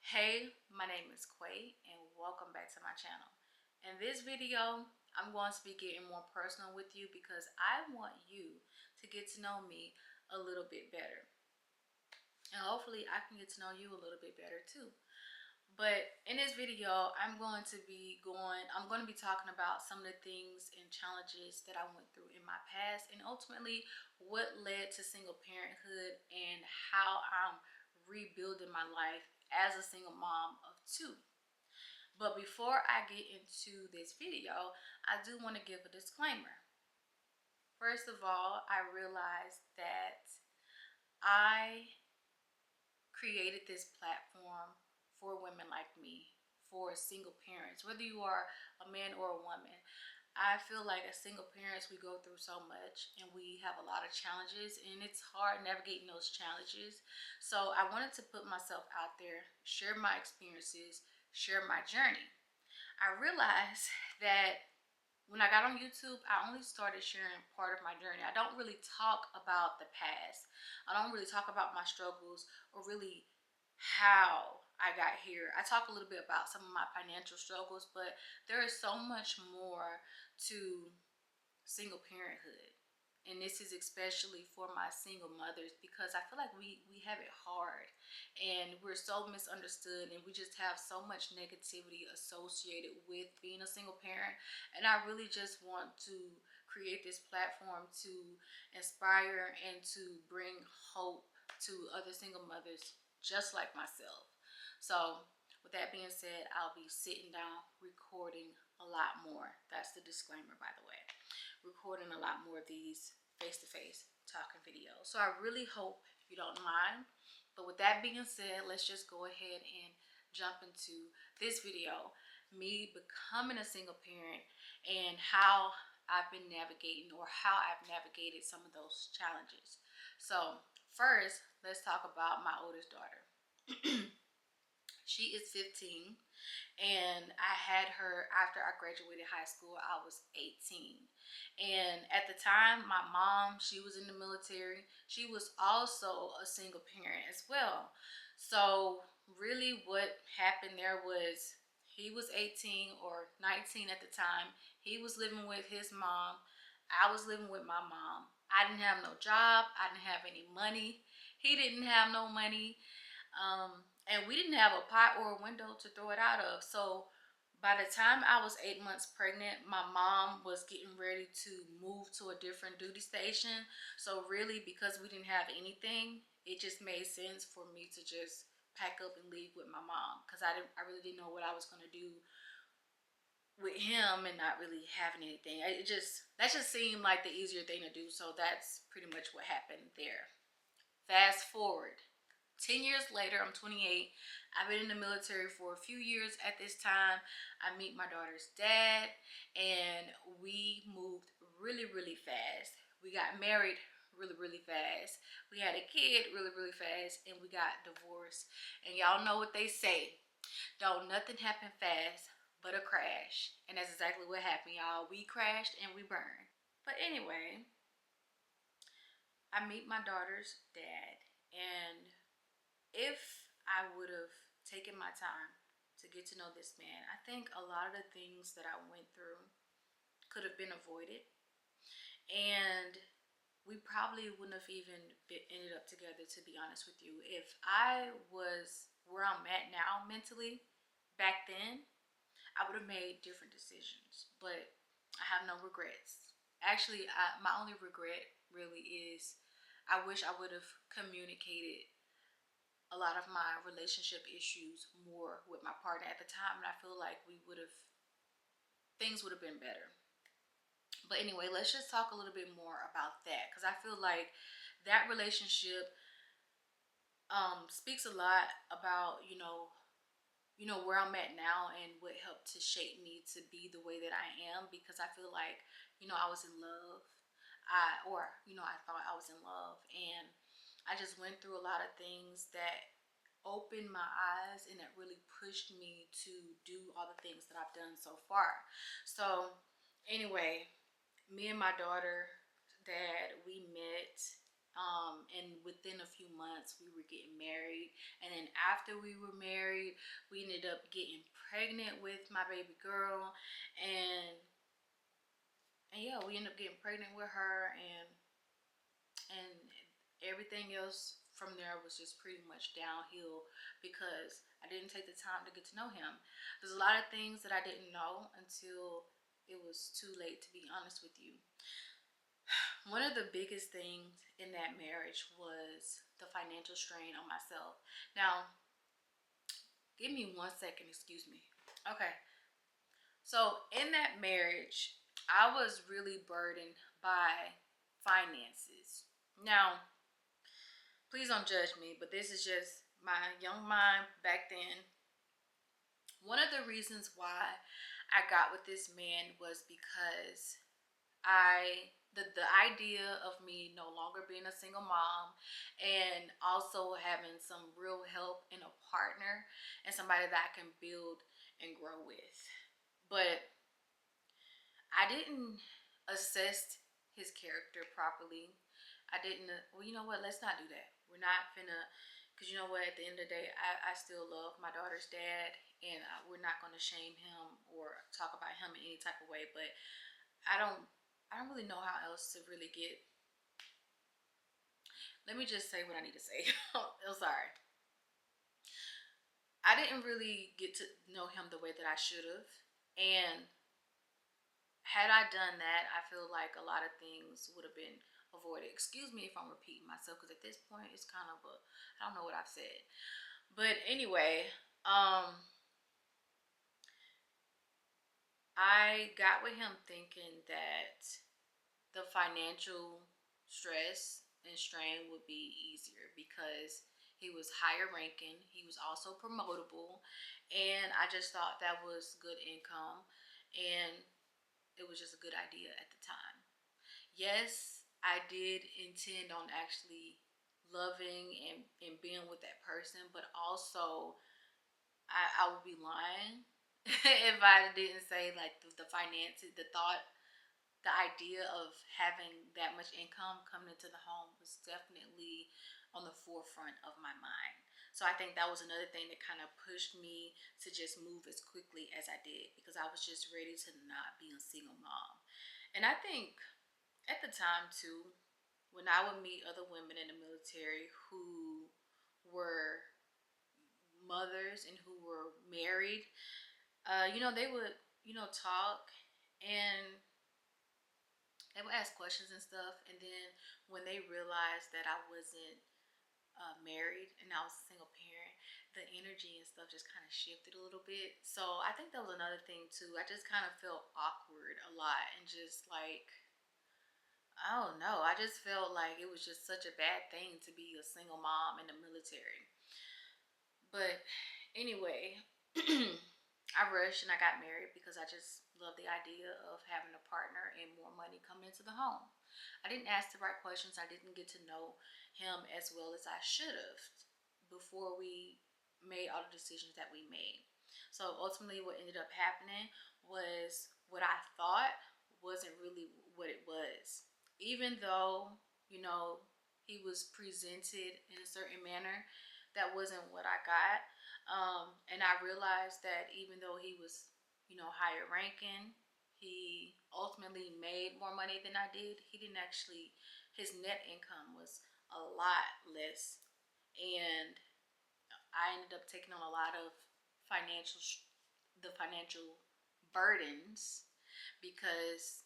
Hey, my name is Quay and welcome back to my channel. In this video, I'm going to be getting more personal with you because I want you to get to know me a little bit better. And hopefully I can get to know you a little bit better too. But in this video, I'm going to be talking about some of the things and challenges that I went through in my past and ultimately what led to single parenthood and how I'm rebuilding my life as a single mom of two. But before I get into this video, I do want to give a disclaimer. First of all, I realized that I created this platform for women like me, for single parents, whether you are a man or a woman. I feel like as single parents, we go through so much and we have a lot of challenges and it's hard navigating those challenges. So I wanted to put myself out there, share my experiences, share my journey. I realized that when I got on YouTube, I only started sharing part of my journey. I don't really talk about the past. I don't really talk about my struggles or really how I got here. I talk a little bit about some of my financial struggles, but there is so much more to single parenthood. And this is especially for my single mothers because I feel like we have it hard and we're so misunderstood and we just have so much negativity associated with being a single parent. And I really just want to create this platform to inspire and to bring hope to other single mothers just like myself. So with that being said, I'll be sitting down recording a lot more. That's the disclaimer, by the way. Recording a lot more of these face-to-face talking videos. So I really hope you don't mind. But with that being said, let's just go ahead and jump into this video. Me becoming a single parent and how I've been navigating or how I've navigated some of those challenges. So first, let's talk about my oldest daughter. She is 15 and I had her after I graduated high school. I was 18. And at the time, my mom, she was in the military. She was also a single parent as well. So really what happened there was he was 18 or 19 at the time. He was living with his mom. I was living with my mom. I didn't have no job. I didn't have any money. He didn't have no money. And we didn't have a pot or a window to throw it out of. So by the time I was 8 months pregnant, my mom was getting ready to move to a different duty station. So really, because we didn't have anything, it just made sense for me to just pack up and leave with my mom because I really didn't know what I was going to do with him and not really having anything. That just seemed like the easier thing to do. So that's pretty much what happened there. Fast forward 10 years later, I'm 28. I've been in the military for a few years at this time. I meet my daughter's dad and we moved really, really fast. We got married really, really fast. We had a kid really, really fast and we got divorced. And y'all know what they say. Don't nothing happen fast but a crash. And that's exactly what happened, y'all. We crashed and we burned. But anyway, I meet my daughter's dad and if I would have taken my time to get to know this man, I think a lot of the things that I went through could have been avoided. And we probably wouldn't have even ended up together, to be honest with you. If I was where I'm at now mentally, back then, I would have made different decisions. But I have no regrets. Actually, my only regret really is I wish I would have communicated a lot of my relationship issues more with my partner at the time, and I feel like things would have been better. But anyway, let's just talk a little bit more about that because I feel like that relationship speaks a lot about where I'm at now and what helped to shape me to be the way that I am, because I feel like I was in love. I thought I was in love, and I just went through a lot of things that opened my eyes and that really pushed me to do all the things that I've done so far. So anyway, me and my daughter dad, we met And within a few months we were getting married, and then after we were married we ended up getting pregnant with my baby girl, and yeah, we ended up getting pregnant with her, and everything else from there was just pretty much downhill because I didn't take the time to get to know him. There's a lot of things that I didn't know until it was too late, to be honest with you. One of the biggest things in that marriage was the financial strain on myself. Now, give me 1 second, excuse me. Okay, so in that marriage, I was really burdened by finances. Now, please don't judge me, but this is just my young mind back then. One of the reasons why I got with this man was because the idea of me no longer being a single mom, and also having some real help in a partner and somebody that I can build and grow with. But I didn't assess his character properly. I didn't, well, you know what? Let's not do that. We're not finna, because you know what? At the end of the day, I still love my daughter's dad, and we're not going to shame him or talk about him in any type of way. But I don't, I don't really know how else to really get. Let me just say what I need to say. I'm sorry. I didn't really get to know him the way that I should have, and had I done that, I feel like a lot of things would have been avoided. Excuse me if I'm repeating myself, because at this point it's kind of a, I don't know what I've said. But anyway, I got with him thinking that the financial stress and strain would be easier because he was higher ranking, he was also promotable, and I just thought that was good income, and it was just a good idea at the time. Yes, I did intend on actually loving and being with that person, but also I would be lying if I didn't say like the finances, the thought, the idea of having that much income coming into the home was definitely on the forefront of my mind. So I think that was another thing that kind of pushed me to just move as quickly as I did, because I was just ready to not be a single mom. And I think at the time too, when I would meet other women in the military who were mothers and who were married, they would, talk, and they would ask questions and stuff. And then when they realized that I wasn't married and I was a single parent, the energy and stuff just kind of shifted a little bit. So I think that was another thing too. I just kind of felt awkward a lot, and just like, I don't know. I just felt like it was just such a bad thing to be a single mom in the military. But anyway, I rushed and I got married because I just love the idea of having a partner and more money coming into the home. I didn't ask the right questions. I didn't get to know him as well as I should have before we made all the decisions that we made. So ultimately, what ended up happening was what I thought wasn't really what it was. Even though, you know, he was presented in a certain manner, that wasn't what I got. And I realized that even though he was, higher ranking, he ultimately made more money than I did. He didn't actually, his net income was a lot less. And I ended up taking on a lot of financial, the financial burdens, because,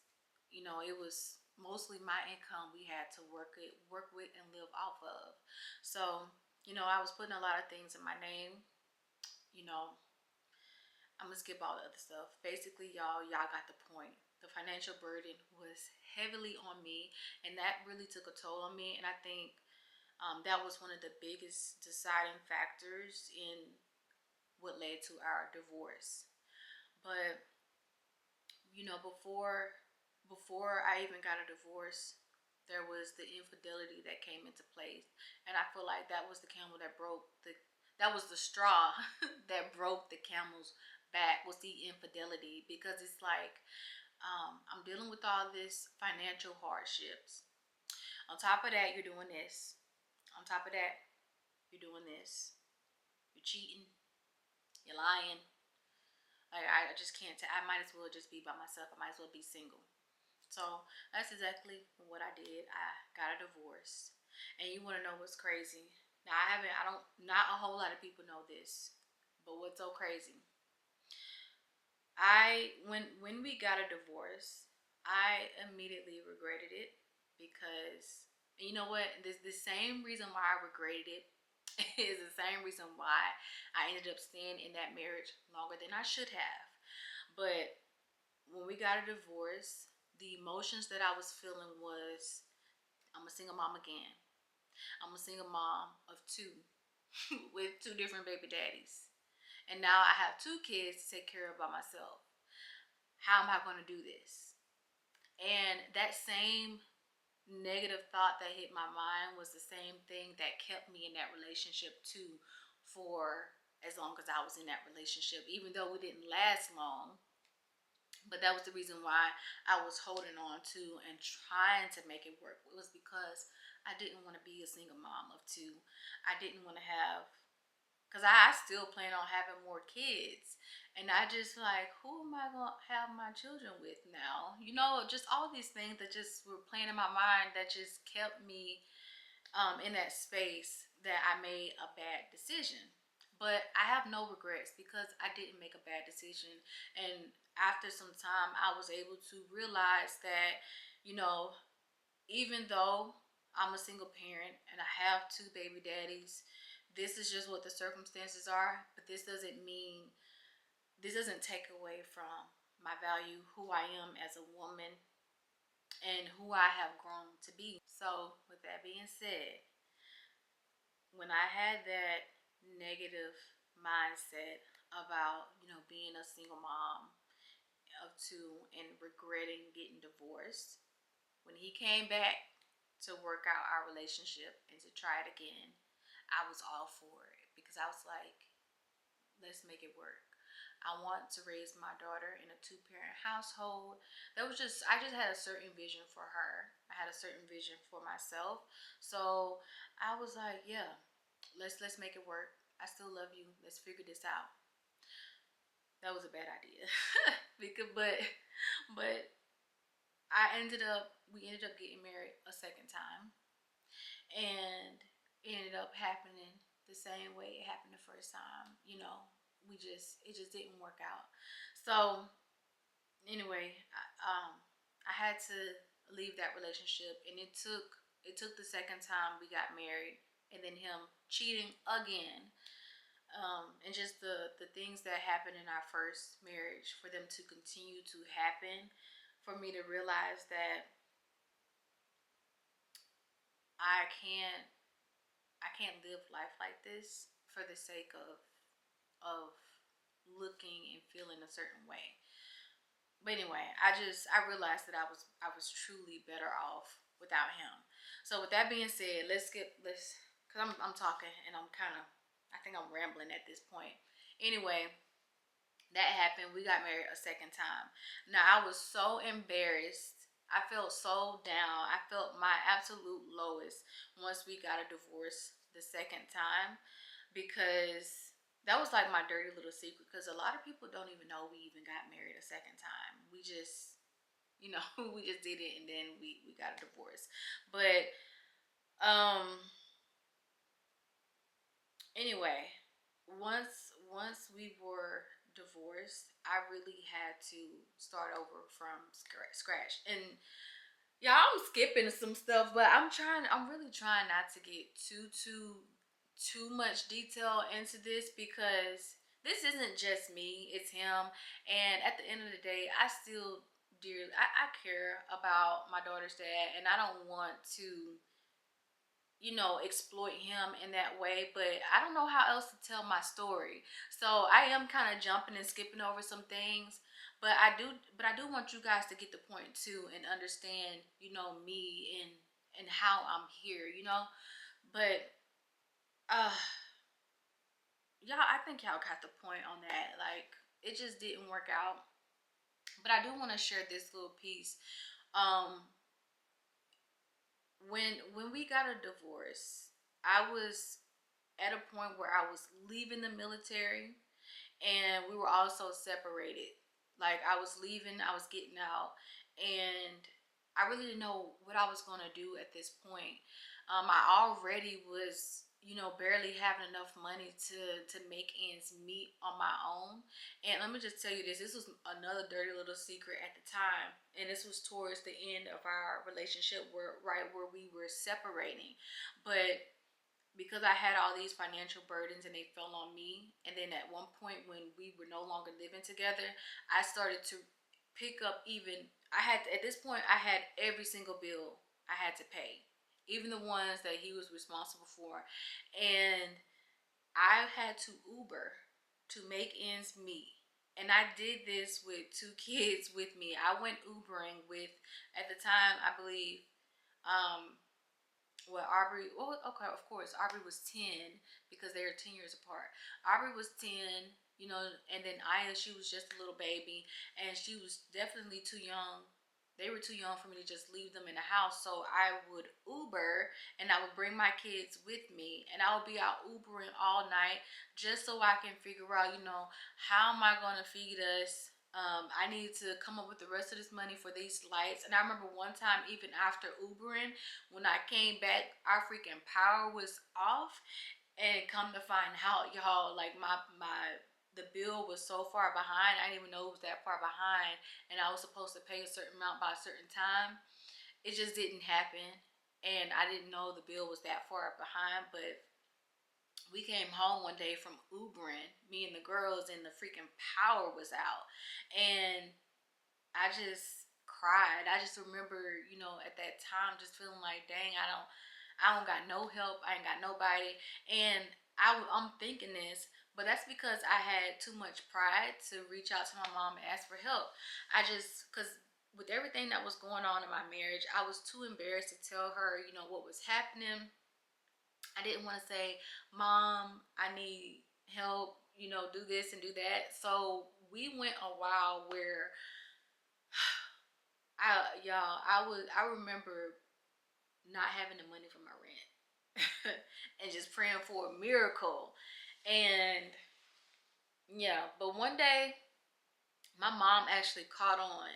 it was mostly my income we had to work with and live off of. So, I was putting a lot of things in my name. You know, I'm gonna skip all the other stuff. Basically, y'all got the point. The financial burden was heavily on me, and that really took a toll on me. And I think that was one of the biggest deciding factors in what led to our divorce. But before I even got a divorce, there was the infidelity that came into place, and I feel like that was the camel that broke the that was the straw that broke the camel's back, was the infidelity. Because it's like, I'm dealing with all this financial hardships. On top of that, you're doing this. On top of that, you're doing this. You're cheating. You're lying. Like, I just can't. I might as well just be by myself. I might as well be single. So that's exactly what I did. I got a divorce. And you want to know what's crazy? Now, not a whole lot of people know this. But what's so crazy? When we got a divorce, I immediately regretted it because you know what? This the same reason why I regretted it is the same reason why I ended up staying in that marriage longer than I should have. But when we got a divorce, the emotions that I was feeling was I'm a single mom again. I'm a single mom of two with two different baby daddies. And now I have two kids to take care of by myself. How am I going to do this? And that same negative thought that hit my mind was the same thing that kept me in that relationship too for as long as I was in that relationship, even though we didn't last long. But that was the reason why I was holding on to and trying to make it work. It was because I didn't want to be a single mom of two. I didn't want to have, because I still plan on having more kids. And I just like, who am I going to have my children with now? You know, just all these things that just were playing in my mind that just kept me in that space that I made a bad decision. But I have no regrets because I didn't make a bad decision. And after some time, I was able to realize that, you know, even though I'm a single parent and I have two baby daddies, this is just what the circumstances are. But this doesn't take away from my value, who I am as a woman, and who I have grown to be. So, with that being said, when I had that negative mindset about, being a single mom of two and regretting getting divorced, when he came back to work out our relationship and to try it again, I was all for it because I was like, let's make it work. I want to raise my daughter in a two-parent household. I just had a certain vision for her. I had a certain vision for myself. So I was like, yeah, let's make it work. I still love you. Let's figure this out. That was a bad idea. but we ended up getting married a second time, and it ended up happening the same way it happened the first time. It just didn't work out. So anyway, I had to leave that relationship, and it took the second time we got married, and then him cheating again, and just the things that happened in our first marriage for them to continue to happen, for me to realize that I can't I can't live life like this for the sake of looking and feeling a certain way. But anyway, I realized that I was truly better off without him. So with that being said, let's because I'm talking and I think I'm rambling at this point. Anyway, that happened. We got married a second time. Now I was so embarrassed. I felt so down. I felt my absolute lowest once we got a divorce the second time, because that was like my dirty little secret, because a lot of people don't even know we even got married a second time. We just, we just did it, and then we got a divorce. But um anyway, once we were divorced, I really had to start over from scratch. And yeah, I'm skipping some stuff, but I'm really trying not to get too much detail into this, because this isn't just me, it's him. And at the end of the day, I still dearly I care about my daughter's dad, and I don't want to exploit him in that way, but I don't know how else to tell my story. So I am kind of jumping and skipping over some things, but I do want you guys to get the point too and understand, me and how I'm here. But uh y'all, I think y'all got the point on that. Like, it just didn't work out. But I do want to share this little piece. Um when we got a divorce, I was at a point where I was leaving the military, and we were also separated. Like, I was leaving, I was getting out, and I really didn't know what I was gonna do at this point. I already was, barely having enough money to make ends meet on my own. And let me just tell you this: this was another dirty little secret at the time, and this was towards the end of our relationship, where right where we were separating, but because I had all these financial burdens and they fell on me. And then at one point when we were no longer living together, I started to pick up at this point, I had every single bill I had to pay, even the ones that he was responsible for. And I had to Uber to make ends meet. And I did this with two kids with me. I went Ubering with, at the time, I believe, um, well, Aubrey, well, okay, of course, Aubrey was 10 because they are 10 years apart. Aubrey was 10, and then Aya, she was just a little baby, and she was definitely too young. They were too young for me to just leave them in the house. So I would Uber, and I would bring my kids with me, and I would be out Ubering all night just so I can figure out, how am I going to feed us? I need to come up with the rest of this money for these lights. And I remember one time, even after Ubering, when I came back, our freaking power was off. And come to find out, y'all, like the bill was so far behind. I didn't even know it was that far behind, and I was supposed to pay a certain amount by a certain time. It just didn't happen, and I didn't know the bill was that far behind. But we came home one day from Ubering, me and the girls, and the freaking power was out. And I just cried. I just remember, at that time just feeling like, dang, I don't got no help. I ain't got nobody. And I'm thinking this, but that's because I had too much pride to reach out to my mom and ask for help. Cause with everything that was going on in my marriage, I was too embarrassed to tell her, what was happening. I didn't want to say, Mom, I need help, do this and do that. So we went a while where I remember not having the money for my rent and just praying for a miracle. And yeah, but one day my mom actually caught on,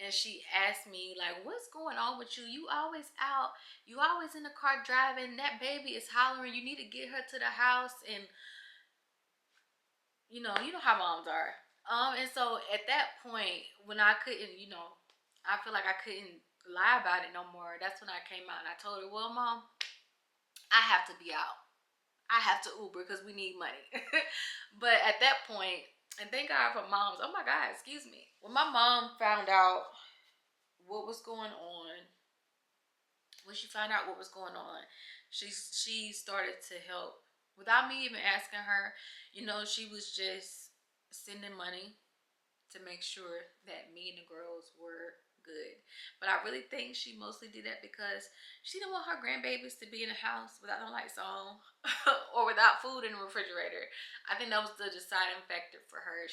and she asked me, like, what's going on with you? You always out, you always in the car driving, that baby is hollering, you need to get her to the house. And you know how moms are. And so at that point, when I couldn't, I feel like I couldn't lie about it no more. That's when I came out and I told her, well, Mom, I have to be out. I have to Uber because we need money. But at that point, and thank God for moms. Oh my God, excuse me. When my mom found out what was going on, when she found out what was going on, she started to help without me even asking her. She was just sending money to make sure that me and the girls were good. But I really think she mostly did that because she didn't want her grandbabies to be in the house without no lights on or without food in the refrigerator. I think that was the deciding factor for her.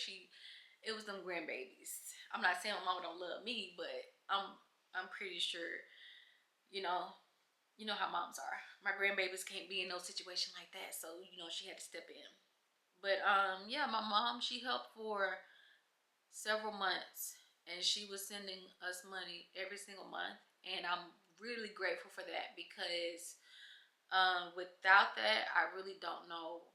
It was them grandbabies. I'm not saying my mama don't love me, but I'm pretty sure, you know, you know how moms are. My grandbabies can't be in no situation like that, so she had to step in. But yeah, my mom, she helped for several months, and she was sending us money every single month, and I'm really grateful for that because without that, I really don't know.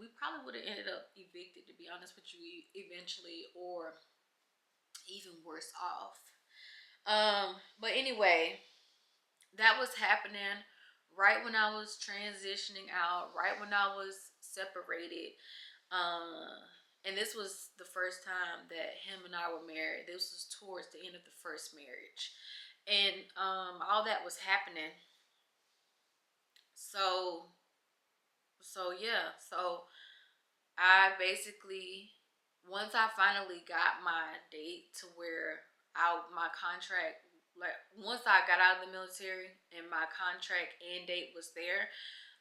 We probably would have ended up evicted, to be honest with you, eventually, or even worse off. But anyway, that was happening right when I was transitioning out, right when I was separated. And this was the first time that him and I were married. This was towards the end of the first marriage. And all that was happening. So I basically, once I finally got my date to where my contract, like once I got out of the military and my contract end date was there,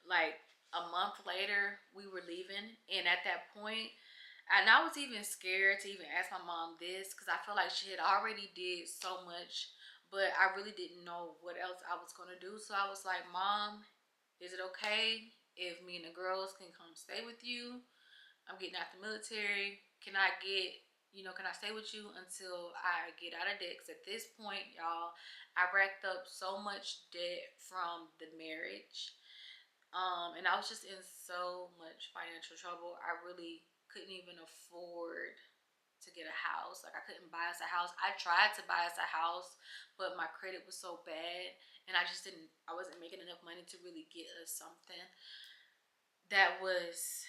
like a month later we were leaving. And at that point, and I was even scared to even ask my mom this because I felt like she had already did so much but I really didn't know what else I was going to do. So I was like, Mom, is it okay if me and the girls can come stay with you? I'm getting out the military. Can I can I stay with you until I get out of debt? Because at this point, y'all, I racked up so much debt from the marriage. And I was just in so much financial trouble. I really couldn't even afford to get a house. Like, I couldn't buy us a house. I tried to buy us a house, but my credit was so bad, and I wasn't making enough money to really get us something that was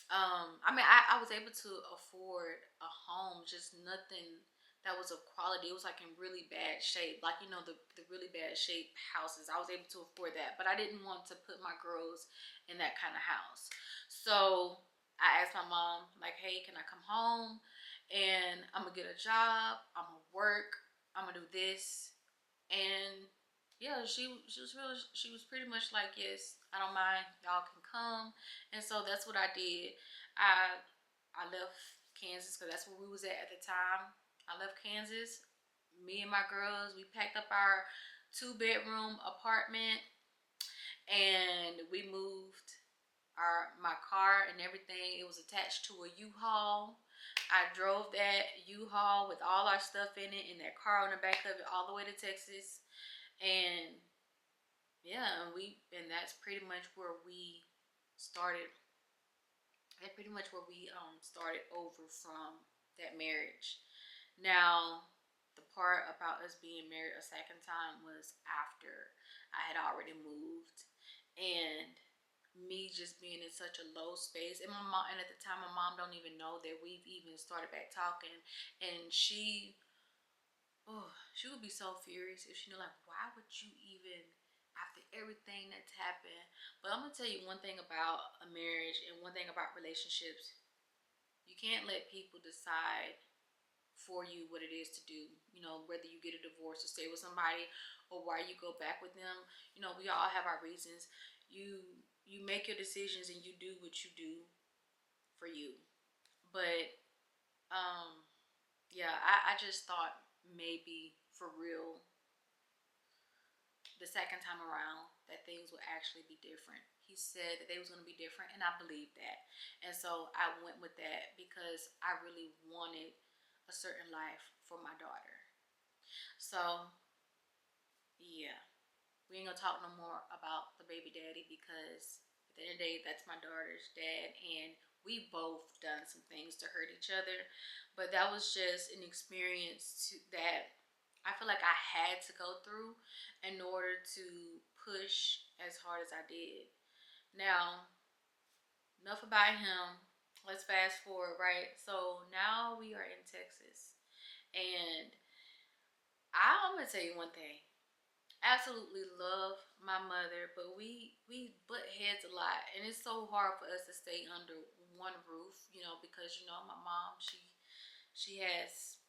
I was able to afford a home, just nothing that was of quality. It was like in really bad shape, like, the really bad shape houses. I was able to afford that, but I didn't want to put my girls in that kind of house. So I asked my mom, like, hey, can I come home and I'm gonna get a job, I'm gonna work, I'm gonna do this. And yeah, she was pretty much like, yes, I don't mind, y'all can come. And so that's what I did. I left Kansas because that's where we was at the time. I left Kansas. Me and my girls, we packed up our 2-bedroom apartment and we moved my car and everything. It was attached to a U-Haul. I drove that U-Haul with all our stuff in it and that car on the back of it all the way to Texas. And yeah, and that's pretty much where we started. That's pretty much where we started over from that marriage. Now, the part about us being married a second time was after I had already moved, and me just being in such a low space. And my mom, and at the time, my mom don't even know that we've even started back talking, and she would be so furious if she knew, like, why would you even, after everything that's happened. But I'm gonna tell you one thing about a marriage and one thing about relationships. You can't let people decide for you what it is to do. Whether you get a divorce or stay with somebody or why you go back with them. We all have our reasons. You make your decisions and you do what you do for you. But yeah, I just thought maybe for real the second time around that things would actually be different. He said that they was going to be different, and I believed that. And so I went with that because I really wanted a certain life for my daughter. So yeah, we ain't gonna talk no more about the baby daddy because at the end of the day, that's my daughter's dad, and we both done some things to hurt each other. But that was just an experience that I feel like I had to go through in order to push as hard as I did. Now, enough about him. Let's fast forward, right? So now we are in Texas, and I'm gonna tell you one thing. Absolutely love my mother, but we butt heads a lot, and it's so hard for us to stay under one roof, because my mom, she has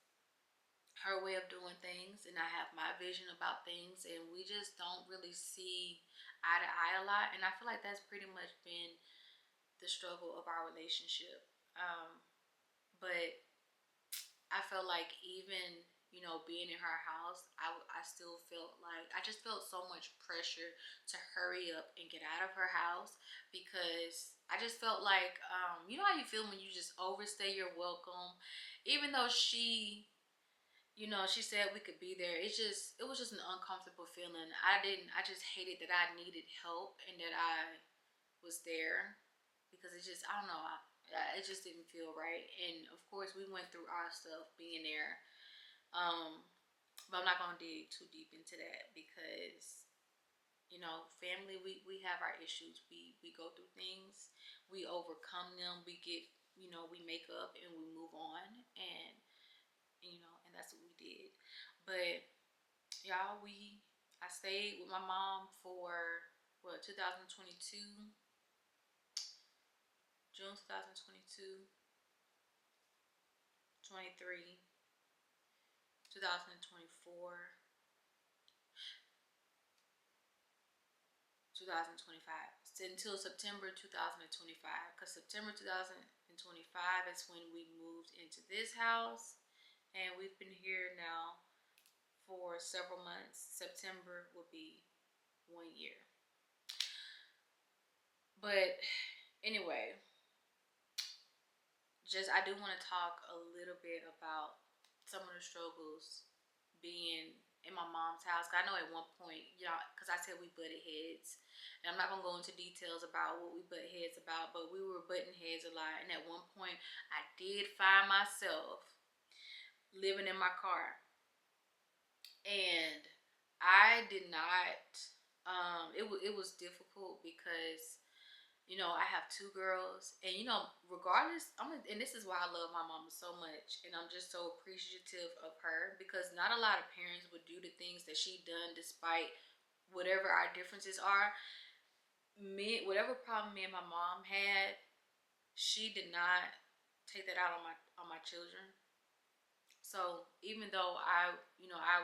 her way of doing things, and I have my vision about things, and we just don't really see eye to eye a lot. And I feel like that's pretty much been the struggle of our relationship. But I felt like even being in her house, I still felt like I just felt so much pressure to hurry up and get out of her house, because I just felt like you know how you feel when you just overstay your welcome. Even though she said we could be there, it was just an uncomfortable feeling. I just hated that I needed help and that I was there, because I don't know, it just didn't feel right. And of course, we went through our stuff being there. But I'm not gonna dig too deep into that because family, we have our issues. We go through things, we overcome them, we get we make up and we move on, and that's what we did. But y'all, I stayed with my mom for 2022, June 2022, 23, 2024, 2025, until September 2025, because September 2025 is when we moved into this house, and we've been here now for several months. September will be 1 year. But anyway, I do want to talk a little bit about some of the struggles being in my mom's house. I know at one point, y'all, because I said we butted heads, and I'm not gonna go into details about what we butt heads about, but we were butting heads a lot. And at one point, I did find myself living in my car, and I did not. It was difficult because I have two girls, and regardless, and this is why I love my mama so much, and I'm just so appreciative of her, because not a lot of parents would do the things that she done despite whatever our differences are. Whatever problem me and my mom had, she did not take that out on my children. So even though I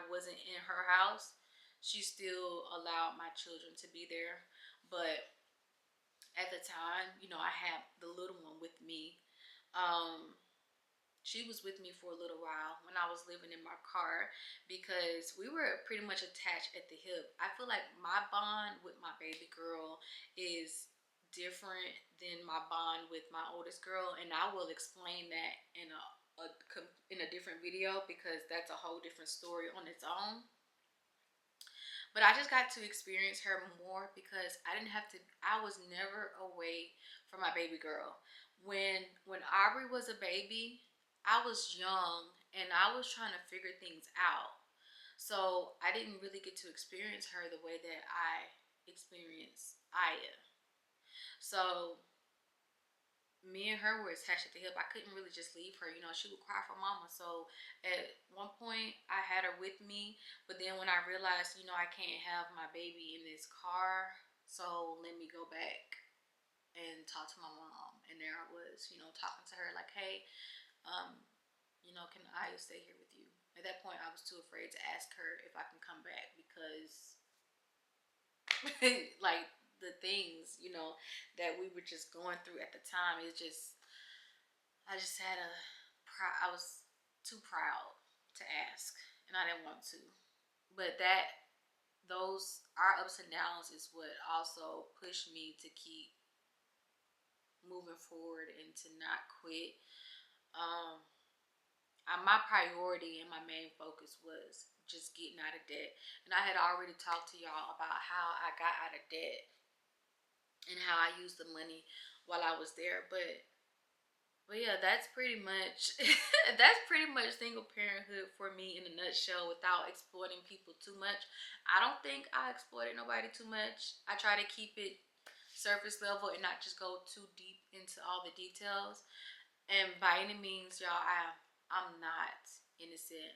wasn't in her house, she still allowed my children to be there. But at the time, I had the little one with me. Um, she was with me for a little while when I was living in my car, because we were pretty much attached at the hip. I feel like my bond with my baby girl is different than my bond with my oldest girl, and I will explain that in a different video, because that's a whole different story on its own. But I just got to experience her more because I was never away from my baby girl. When Aubrey was a baby, I was young and I was trying to figure things out. So I didn't really get to experience her the way that I experienced Aya. So me and her were attached at the hip. I couldn't really just leave her. She would cry for mama. So at one point, I had her with me. But then when I realized, I can't have my baby in this car, so let me go back and talk to my mom. And there I was, talking to her like, hey, um, can I stay here with you? At that point, I was too afraid to ask her if I can come back, because like the things that we were just going through at the time, I just had I was too proud to ask, and I didn't want to. But our ups and downs is what also pushed me to keep moving forward and to not quit. um my priority and my main focus was just getting out of debt, and I had already talked to y'all about how I got out of debt and how I used the money while I was there. But yeah, that's pretty much that's pretty much single parenthood for me in a nutshell, without exploiting people too much. I don't think I exploited nobody too much. I try to keep it surface level and not just go too deep into all the details. And by any means, y'all, I'm not innocent.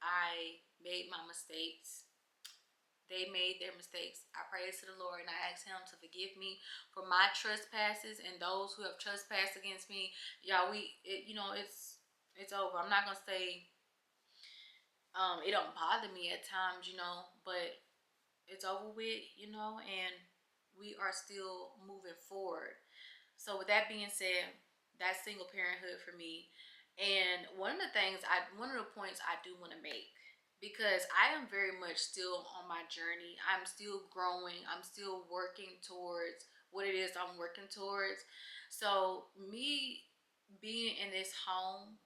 I made my mistakes. They made their mistakes. I praise to the Lord and I ask Him to forgive me for my trespasses and those who have trespassed against me. Y'all, it's over. I'm not gonna say it don't bother me at times, but it's over with, and we are still moving forward. So with that being said, that's single parenthood for me. And one of the points I do want to make, because I am very much still on my journey. I'm still growing. I'm still working towards what it is I'm working towards. So me being in this home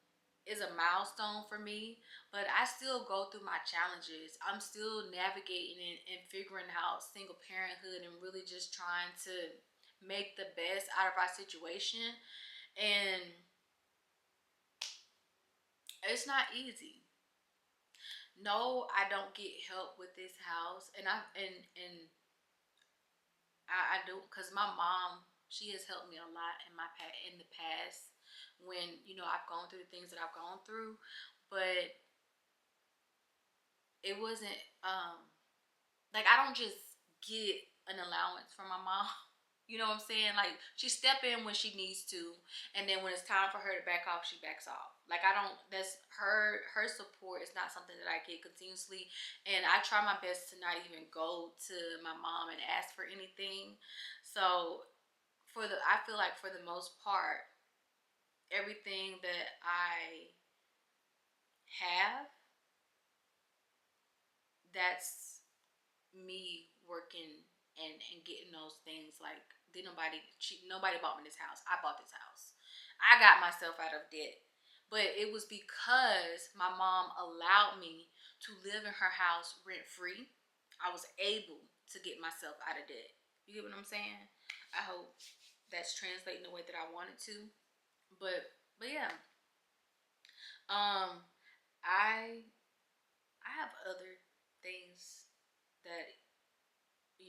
is a milestone for me, but I still go through my challenges. I'm still navigating and figuring out single parenthood and really just trying to make the best out of our situation. And it's not easy. No, I don't get help with this house, and I do, because my mom, she has helped me a lot in the past, when I've gone through the things that I've gone through. But it wasn't like, I don't just get an allowance from my mom. You know what I'm saying? Like, she step in when she needs to, and then when it's time for her to back off, she backs off. Like, I don't. That's her support is not something that I get continuously, and I try my best to not even go to my mom and ask for anything. So I feel like for the most part, everything that I have that's me working and getting those things. Like, nobody bought me this house. I bought this house. I got myself out of debt. But it was because my mom allowed me to live in her house rent free. I was able to get myself out of debt. You get what I'm saying? I hope that's translating the way that I wanted to. But yeah. Um I I have other things that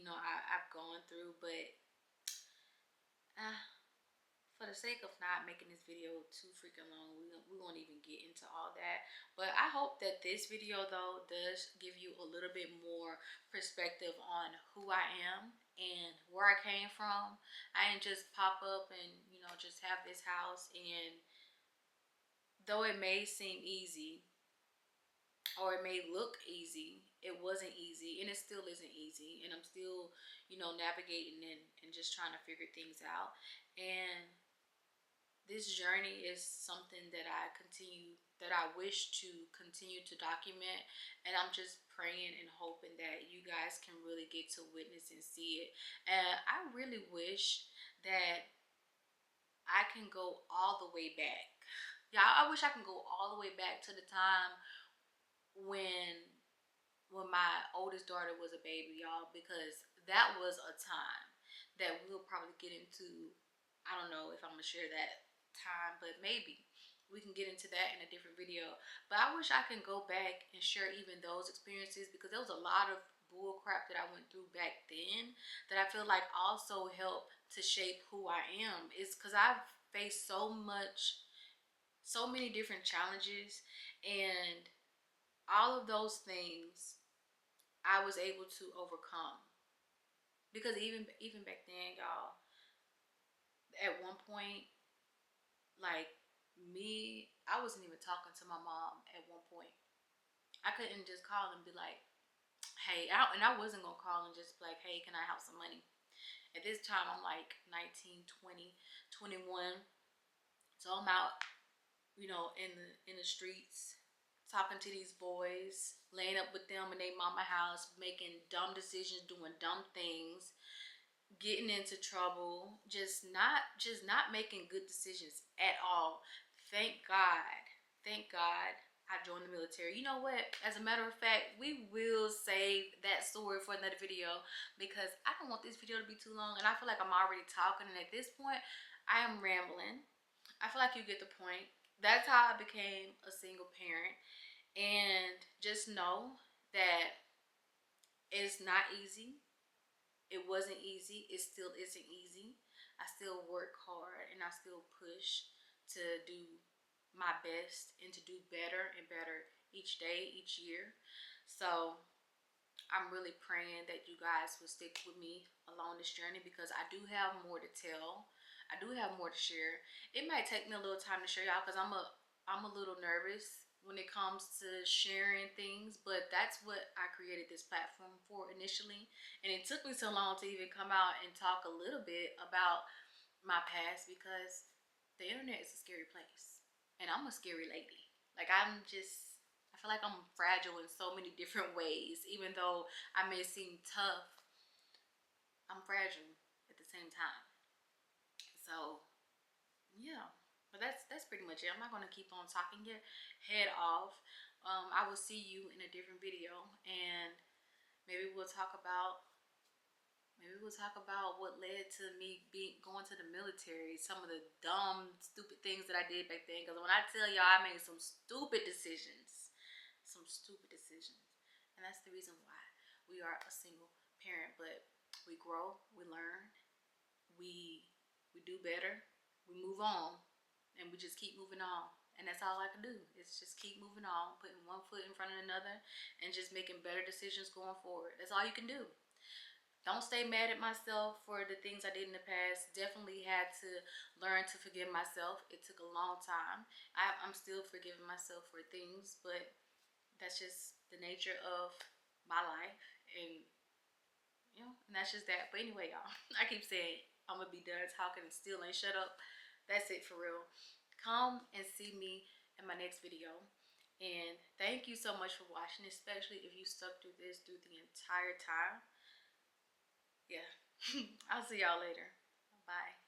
I've gone through, but uh, for the sake of not making this video too freaking long, we won't even get into all that. But I hope that this video though does give you a little bit more perspective on who I am and where I came from. I didn't just pop up and just have this house, and though it may seem easy or it may look easy, it wasn't easy, and it still isn't easy, and I'm still navigating and just trying to figure things out. And this journey is something that I wish to continue to document, and I'm just praying and hoping that you guys can really get to witness and see it. And I really wish that I can go all the way back. Yeah, I wish I can go all the way back to the time when my oldest daughter was a baby, y'all, because that was a time that we'll probably get into. I don't know if I'm gonna share that time, but maybe we can get into that in a different video. But I wish I can go back and share even those experiences, because there was a lot of bull crap that I went through back then that I feel like also helped to shape who I am. It's because I've faced so many different challenges, and all of those things I was able to overcome. Because even back then, y'all, at one point, like me, I wasn't even talking to my mom at one point. I couldn't just call and be like, hey, and I wasn't gonna call and just be like, hey, can I have some money? At this time, I'm like 19, 20, 21. So I'm out, in the streets, talking to these boys, laying up with them in their mama house, making dumb decisions, doing dumb things, getting into trouble, just not making good decisions at all. Thank God. Thank God I joined the military. You know what? As a matter of fact, we will save that story for another video, because I don't want this video to be too long, and I feel like I'm already talking, and at this point I am rambling. I feel like you get the point. That's how I became a single parent. And just know that it's not easy. It wasn't easy. It still isn't easy. I still work hard and I still push to do my best and to do better and better each day, each year. So I'm really praying that you guys will stick with me along this journey, because I do have more to tell. I do have more to share. It might take me a little time to share, y'all, because I'm a little nervous when it comes to sharing things, but that's what I created this platform for initially. And it took me so long to even come out and talk a little bit about my past, because the internet is a scary place. And I'm a scary lady. Like, I feel like I'm fragile in so many different ways. Even though I may seem tough, I'm fragile at the same time. So yeah, but that's pretty much it. I'm not gonna keep on talking your head off. I will see you in a different video, and maybe we'll talk about what led to me going to the military, some of the dumb, stupid things that I did back then. Because when I tell y'all, I made some stupid decisions, and that's the reason why we are a single parent. But we grow, we learn, we do better, we move on, and we just keep moving on. And that's all I can do, is just keep moving on, putting one foot in front of another, and just making better decisions going forward. That's all you can do. Don't stay mad at myself for the things I did in the past. Definitely had to learn to forgive myself. It took a long time. I'm still forgiving myself for things, but that's just the nature of my life. And and that's just that. But anyway, y'all, I keep saying I'm gonna be done talking and still ain't shut up. That's it for real. Come and see me in my next video. And thank you so much for watching, especially if you stuck through this through the entire time. Yeah. I'll see y'all later. Bye.